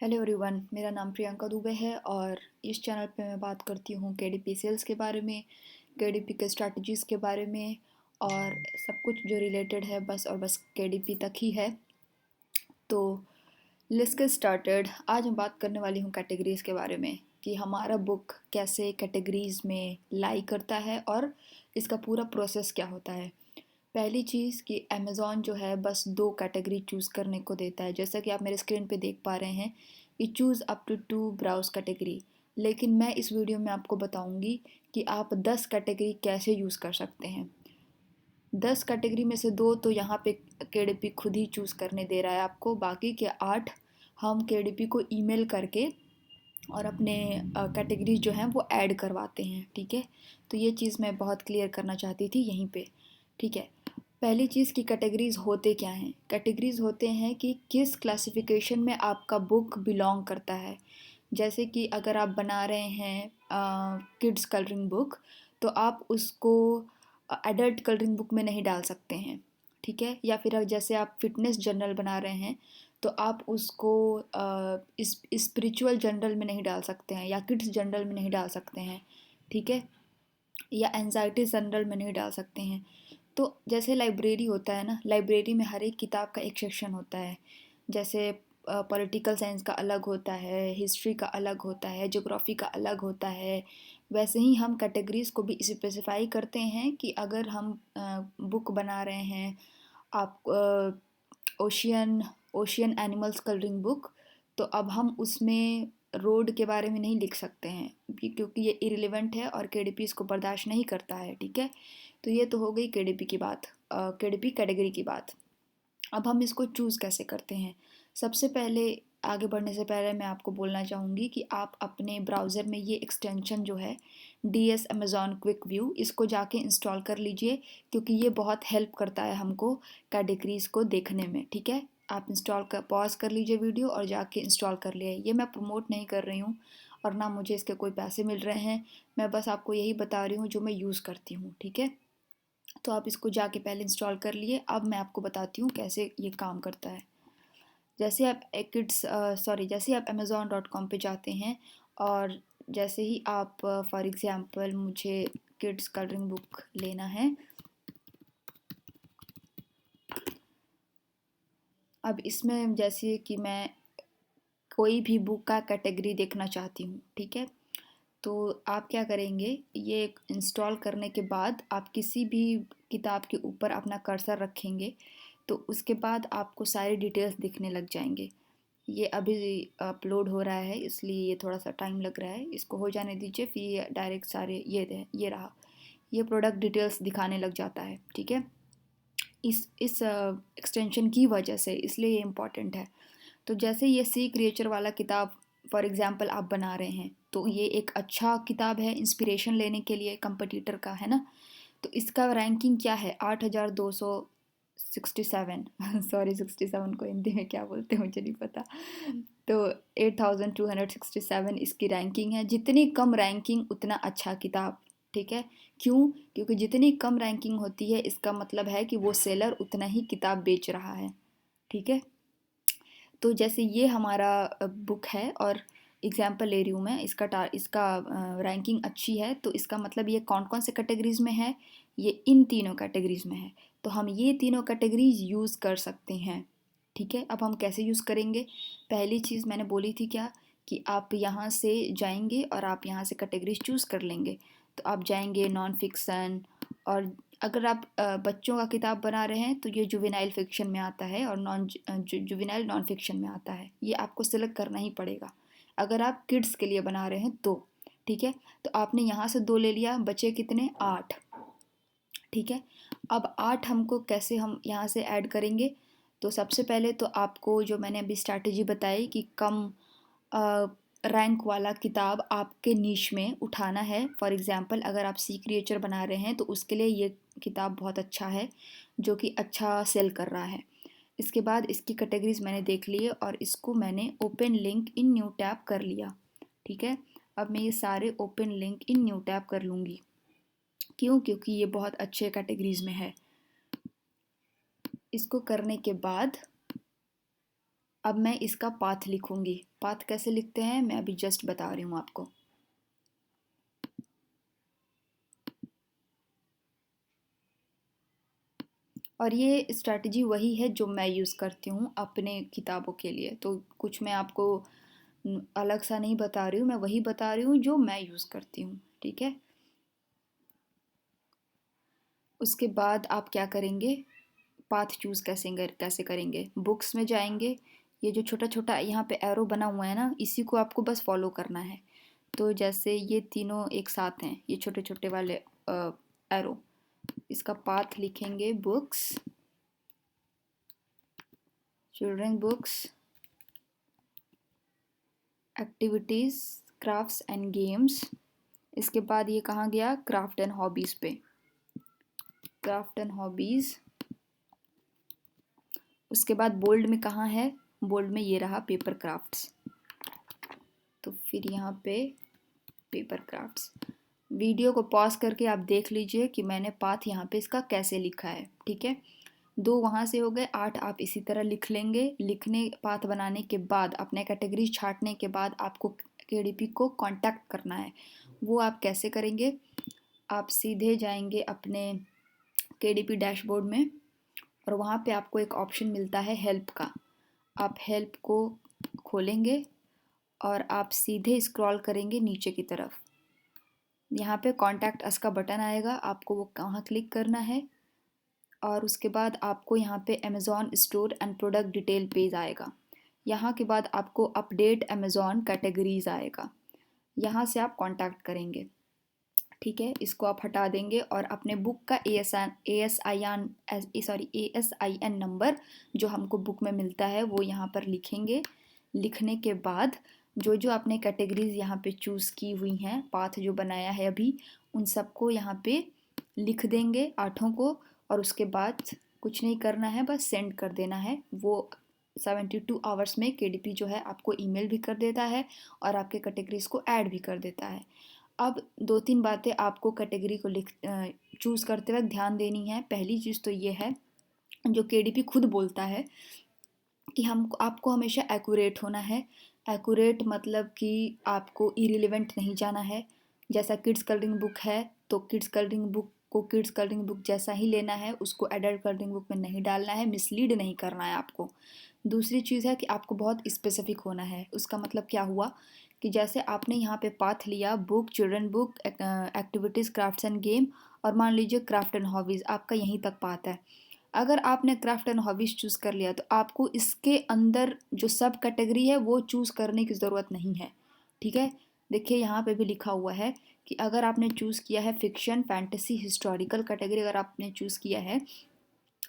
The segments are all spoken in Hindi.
हेलो एवरीवन, मेरा नाम प्रियंका दुबे है और इस चैनल पे मैं बात करती हूँ केडीपी सेल्स के बारे में, केडीपी के स्ट्रैटेजीज़ के बारे में और सब कुछ जो रिलेटेड है बस और बस केडीपी तक ही है। तो लेट्स गेट स्टार्टेड। आज मैं बात करने वाली हूँ कैटेगरीज़ के बारे में कि हमारा बुक कैसे कैटेगरीज़ में लाई करता है और इसका पूरा प्रोसेस क्या होता है। पहली चीज़ कि अमेज़ॉन जो है बस दो कैटेगरी चूज़ करने को देता है, जैसा कि आप मेरे स्क्रीन पे देख पा रहे हैं कि choose up to 2 browse category. लेकिन मैं इस वीडियो में आपको बताऊंगी कि आप 10 कैटेगरी कैसे यूज़ कर सकते हैं। 10 कैटेगरी में से दो तो यहाँ पे केडीपी खुद ही चूज़ करने दे रहा है आपको, बाकी के 8 हम केडीपी को ईमेल करके और अपने कैटेगरीज जो हैं वो ऐड करवाते हैं। ठीक है, तो ये चीज़ मैं बहुत क्लियर करना चाहती थी यहीं पे। ठीक है, पहली चीज़ की कैटेगरीज होते क्या हैं। कैटेगरीज होते हैं कि किस क्लासिफिकेशन में आपका बुक बिलोंग करता है। जैसे कि अगर आप बना रहे हैं किड्स कलरिंग बुक, तो आप उसको एडल्ट कलरिंग बुक में नहीं डाल सकते हैं। ठीक है, या फिर जैसे आप फिटनेस जर्नल बना रहे हैं तो आप उसको इस स्पिरिचुअल जर्नल में नहीं डाल सकते हैं या किड्स जर्नल में नहीं डाल सकते हैं। ठीक है, या एनजाइटी जर्नल में नहीं डाल सकते हैं। तो जैसे लाइब्रेरी होता है ना, लाइब्रेरी में हर एक किताब का एक सेक्शन होता है। जैसे पॉलिटिकल साइंस का अलग होता है, हिस्ट्री का अलग होता है, ज्योग्राफी का अलग होता है। वैसे ही हम कैटेगरीज को भी स्पेसिफाई करते हैं कि अगर हम बुक बना रहे हैं, आप ocean ocean animals colouring book, तो अब हम उसमें रोड के बारे में नहीं लिख सकते हैं क्योंकि ये इरिलेवेंट है और केडीपी इसको बर्दाश्त नहीं करता है। ठीक है, तो ये तो हो गई केडीपी की बात, केडीपी कैटेगरी की बात। अब हम इसको चूज़ कैसे करते हैं। सबसे पहले, आगे बढ़ने से पहले मैं आपको बोलना चाहूँगी कि आप अपने ब्राउज़र में ये एक्सटेंशन जो है DS अमेज़ॉन क्विक व्यू, इसको जाके इंस्टॉल कर लीजिए क्योंकि ये बहुत हेल्प करता है हमको कैटेगरीज़ को देखने में। ठीक है, आप इंस्टॉल कर पॉज कर लीजिए वीडियो और जाके इंस्टॉल कर लिए। ये मैं प्रमोट नहीं कर रही हूँ और ना मुझे इसके कोई पैसे मिल रहे हैं, मैं बस आपको यही बता रही हूँ जो मैं यूज़ करती हूँ। ठीक है, तो आप इसको जाके पहले इंस्टॉल कर लिए। अब मैं आपको बताती हूँ कैसे ये काम करता है। जैसे आप जैसे आप amazon.com पे जाते हैं और जैसे ही आप फॉर एग्ज़ाम्पल मुझे किड्स कलरिंग बुक लेना है, अब इसमें जैसे कि मैं कोई भी बुक का कैटेगरी देखना चाहती हूँ। ठीक है, तो आप क्या करेंगे, ये इंस्टॉल करने के बाद आप किसी भी किताब के ऊपर अपना कर्सर रखेंगे तो उसके बाद आपको सारी डिटेल्स दिखने लग जाएंगे। ये अभी अपलोड हो रहा है इसलिए ये थोड़ा सा टाइम लग रहा है, इसको हो जाने दीजिए। फिर ये डायरेक्ट सारे ये रहा, ये प्रोडक्ट डिटेल्स दिखाने लग जाता है। ठीक है, इस एक्सटेंशन की वजह से, इसलिए ये इम्पॉर्टेंट है। तो जैसे ये सी क्रिएचर वाला किताब फॉर एग्जांपल आप बना रहे हैं तो ये एक अच्छा किताब है इंस्पिरेशन लेने के लिए, कंपटीटर का है ना। तो इसका रैंकिंग क्या है, 8267 सॉरी 67 को हिंदी में क्या बोलते हैं मुझे नहीं पता। तो 8267 इसकी रैंकिंग है। जितनी कम रैंकिंग उतना अच्छा किताब। ठीक है, क्यों? क्योंकि जितनी कम रैंकिंग होती है इसका मतलब है कि वो सेलर उतना ही किताब बेच रहा है। ठीक है, तो जैसे ये हमारा बुक है और एग्जाम्पल ले रही हूँ मैं, इसका रैंकिंग अच्छी है तो इसका मतलब ये कौन कौन से कैटेगरीज में है, ये इन तीनों कैटेगरीज में है। तो हम ये तीनों कैटेगरीज यूज़ कर सकते हैं। ठीक है, अब हम कैसे यूज़ करेंगे। पहली चीज़ मैंने बोली थी क्या, कि आप यहाँ से जाएंगे और आप यहाँ से कैटेगरीज चूज़ कर लेंगे। तो आप जाएंगे नॉन फिक्सन, और अगर आप बच्चों का किताब बना रहे हैं तो ये जुवेनाइल फिक्शन में आता है और जुवेनाइल नॉन फिक्शन में आता है, ये आपको सिलेक्ट करना ही पड़ेगा अगर आप किड्स के लिए बना रहे हैं तो। ठीक है, तो आपने यहाँ से दो ले लिया, बचे कितने, 8। ठीक है, अब 8 हमको कैसे हम यहाँ से ऐड करेंगे। तो सबसे पहले तो आपको जो मैंने अभी स्ट्रैटेजी बताई कि कम रैंक वाला किताब आपके नीश में उठाना है। फॉर एग्ज़ाम्पल अगर आप सी क्रिएचर बना रहे हैं तो उसके लिए ये किताब बहुत अच्छा है जो कि अच्छा सेल कर रहा है। इसके बाद इसकी कैटेगरीज मैंने देख ली है और इसको मैंने open link in new tab कर लिया। ठीक है, अब मैं ये सारे open link in new tab कर लूँगी। क्यों? क्योंकि ये बहुत अच्छे कैटेगरीज में है। इसको करने के बाद अब मैं इसका पाथ लिखूंगी। पाथ कैसे लिखते हैं मैं अभी जस्ट बता रही हूँ आपको। और ये स्ट्रैटेजी वही है जो मैं यूज़ करती हूँ अपने किताबों के लिए, तो कुछ मैं आपको अलग सा नहीं बता रही हूँ, मैं वही बता रही हूँ जो मैं यूज़ करती हूँ, ठीक है। उसके बाद आप क्या करेंगे, पाथ चूज़ कैसे करेंगे, बुक्स में जाएंगे। ये जो छोटा छोटा यहाँ पे एरो बना हुआ है ना, इसी को आपको बस फॉलो करना है। तो जैसे ये तीनों एक साथ हैं, ये छोटे छोटे वाले एरो, इसका पाथ लिखेंगे books, children books, activities, crafts and games. इसके बाद ये कहाँ गया, क्राफ्ट एंड हॉबीज़ पे, क्राफ्ट एंड हॉबीज़। उसके बाद बोल्ड में कहाँ है, बोल्ड में ये रहा पेपर क्राफ्ट्स, तो फिर यहाँ पे पेपर क्राफ्ट्स। वीडियो को पॉज करके आप देख लीजिए कि मैंने पाथ यहाँ पे इसका कैसे लिखा है, ठीक है। 2 वहाँ से हो गए, 8 आप इसी तरह लिख लेंगे। लिखने पाथ बनाने के बाद अपने कैटेगरी छांटने के बाद आपको केडीपी को कांटेक्ट करना है। वो आप कैसे करेंगे, आप सीधे जाएंगे अपने केडीपी डैशबोर्ड में और वहाँ पे आपको एक ऑप्शन मिलता है हेल्प का। आप हेल्प को खोलेंगे और आप सीधे स्क्रॉल करेंगे नीचे की तरफ, यहाँ पे कॉन्टैक्ट अस का बटन आएगा, आपको वो कहाँ क्लिक करना है। और उसके बाद आपको यहाँ पे Amazon store and product detail page आएगा। यहाँ के बाद आपको अपडेट अमेज़ॉन कैटेगरीज आएगा, यहाँ से आप कांटेक्ट करेंगे, ठीक है। इसको आप हटा देंगे और अपने बुक का ASIN नंबर जो हमको बुक में मिलता है वो यहाँ पर लिखेंगे। लिखने के बाद जो जो आपने कैटेगरीज यहाँ पे चूज़ की हुई हैं, पाथ जो बनाया है अभी, उन सबको यहाँ पे लिख देंगे 8 को। और उसके बाद कुछ नहीं करना है, बस सेंड कर देना है। वो 72 आवर्स में केडीपी जो है आपको ईमेल भी कर देता है और आपके कैटेगरीज को ऐड भी कर देता है। अब 2-3 बातें आपको कैटेगरी को चूज़ करते वक्त ध्यान देनी है। पहली चीज़ तो ये है, जो केडीपी खुद बोलता है कि हम आपको हमेशा एक्यूरेट होना है। एक्यूरेट मतलब कि आपको इरिलेवेंट नहीं जाना है। जैसा किड्स कलरिंग बुक है तो किड्स कलरिंग बुक को किड्स कलरिंग बुक जैसा ही लेना है, उसको एडल्ट कलरिंग बुक में नहीं डालना है, मिसलीड नहीं करना है आपको। दूसरी चीज़ है कि आपको बहुत स्पेसिफिक होना है। उसका मतलब क्या हुआ कि जैसे आपने यहाँ पे पाथ लिया book, children book, activities, crafts end game, और मान लीजिए क्राफ्ट एंड हॉबीज़ आपका यहीं तक पाथ है। अगर आपने क्राफ्ट एंड हॉबीज़ चूज़ कर लिया तो आपको इसके अंदर जो सब कैटेगरी है वो चूज़ करने की ज़रूरत नहीं है, ठीक है। देखिए यहाँ पे भी लिखा हुआ है कि अगर आपने चूज़ किया है फिक्शन, फैंटेसी, हिस्टोरिकल कैटेगरी अगर आपने चूज़ किया है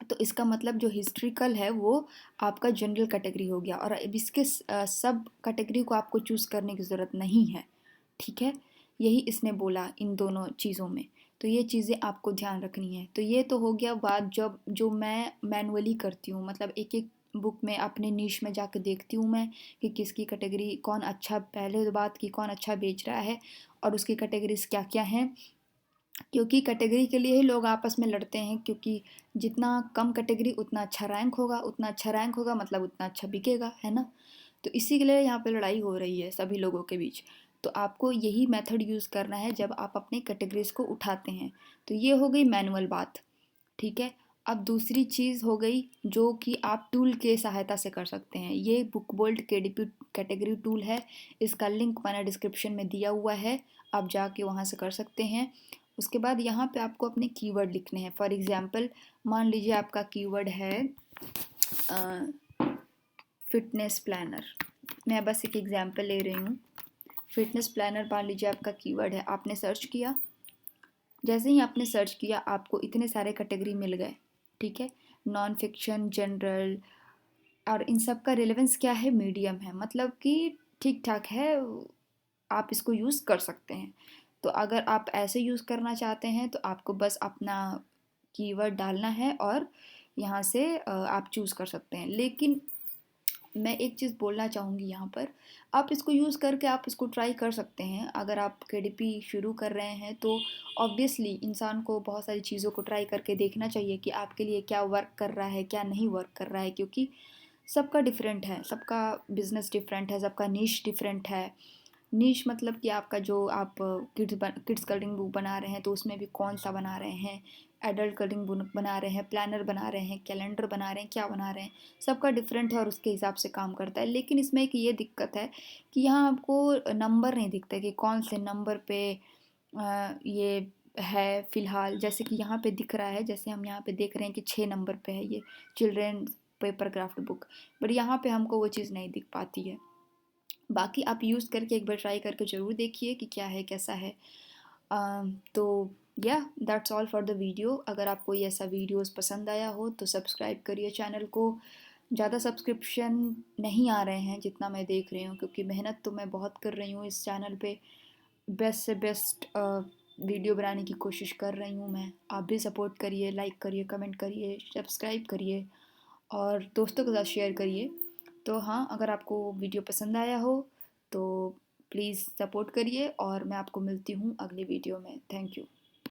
तो इसका मतलब जो हिस्ट्रिकल है वो आपका जनरल कैटेगरी हो गया, और अब इसके सब कैटेगरी को आपको चूज़ करने की ज़रूरत नहीं है, ठीक है। यही इसने बोला इन दोनों चीज़ों में, तो ये चीज़ें आपको ध्यान रखनी है। तो ये तो हो गया बात जब जो मैं मैनुअली करती हूँ, मतलब एक एक बुक में अपने नीश में जाकर देखती हूँ मैं कि किसकी कैटेगरी कौन अच्छा, पहले तो बात की कौन अच्छा बेच रहा है और उसकी कैटेगरीज क्या क्या हैं। क्योंकि कैटेगरी के लिए ही लोग आपस में लड़ते हैं, क्योंकि जितना कम कैटेगरी उतना अच्छा रैंक होगा, उतना अच्छा रैंक होगा मतलब उतना अच्छा बिकेगा, है ना। तो इसी के लिए यहाँ पे लड़ाई हो रही है सभी लोगों के बीच। तो आपको यही मेथड यूज़ करना है जब आप अपने कैटेगरीज को उठाते हैं। तो ये हो गई मैनुअल बात, ठीक है। अब दूसरी चीज़ हो गई जो कि आप टूल के सहायता से कर सकते हैं। ये book bolt KDP category tool है, इसका लिंक मैंने डिस्क्रिप्शन में दिया हुआ है, आप जाके वहाँ से कर सकते हैं। उसके बाद यहाँ पे आपको अपने कीवर्ड लिखने हैं। फॉर एग्जांपल मान लीजिए आपका कीवर्ड है फिटनेस प्लानर, मैं बस एक एग्जांपल ले रही हूँ। फिटनेस प्लानर मान लीजिए आपका कीवर्ड है, आपने सर्च किया। जैसे ही आपने सर्च किया आपको इतने सारे कैटेगरी मिल गए, ठीक है। नॉन फिक्शन, जनरल, और इन सब का रिलेवेंस क्या है, मीडियम है, मतलब कि ठीक ठाक है, आप इसको यूज़ कर सकते हैं। तो अगर आप ऐसे यूज़ करना चाहते हैं तो आपको बस अपना कीवर्ड डालना है और यहाँ से आप चूज़ कर सकते हैं। लेकिन मैं एक चीज़ बोलना चाहूँगी यहाँ पर, आप इसको यूज़ करके आप इसको ट्राई कर सकते हैं। अगर आप केडीपी शुरू कर रहे हैं तो ऑब्वियसली इंसान को बहुत सारी चीज़ों को ट्राई करके देखना चाहिए कि आपके लिए क्या वर्क कर रहा है क्या नहीं वर्क कर रहा है, क्योंकि सबका डिफरेंट है, सबका बिज़नेस डिफरेंट है, सबका नीश डिफरेंट है। नीश मतलब कि आपका जो आप किड्स कलरिंग बुक बना रहे हैं तो उसमें भी कौन सा बना रहे हैं, एडल्ट कलरिंग बुक बना रहे हैं, प्लानर बना रहे हैं, कैलेंडर बना रहे हैं, क्या बना रहे हैं, सबका डिफरेंट है और उसके हिसाब से काम करता है। लेकिन इसमें एक ये दिक्कत है कि यहाँ आपको नंबर नहीं दिखता कि कौन से नंबर पे ये है फ़िलहाल। जैसे कि यहाँ पे दिख रहा है, जैसे हम यहाँ पे देख रहे हैं कि 6 नंबर पे है ये children paper craft book, but यहाँ पे हमको वो चीज़ नहीं दिख पाती है। बाकी आप यूज़ करके एक बार ट्राई करके ज़रूर देखिए कि क्या है कैसा है। तो या that's all for the video. अगर आपको ये ऐसा वीडियोस पसंद आया हो तो सब्सक्राइब करिए चैनल को। ज़्यादा सब्सक्रिप्शन नहीं आ रहे हैं जितना मैं देख रही हूँ, क्योंकि मेहनत तो मैं बहुत कर रही हूँ इस चैनल पे, बेस्ट से बेस्ट वीडियो बनाने की कोशिश कर रही हूँ मैं। आप भी सपोर्ट करिए, लाइक करिए, कमेंट करिए, सब्सक्राइब करिए और दोस्तों के साथ शेयर करिए। तो हाँ, अगर आपको वीडियो पसंद आया हो तो प्लीज़ सपोर्ट करिए और मैं आपको मिलती हूँ अगली वीडियो में। Thank you.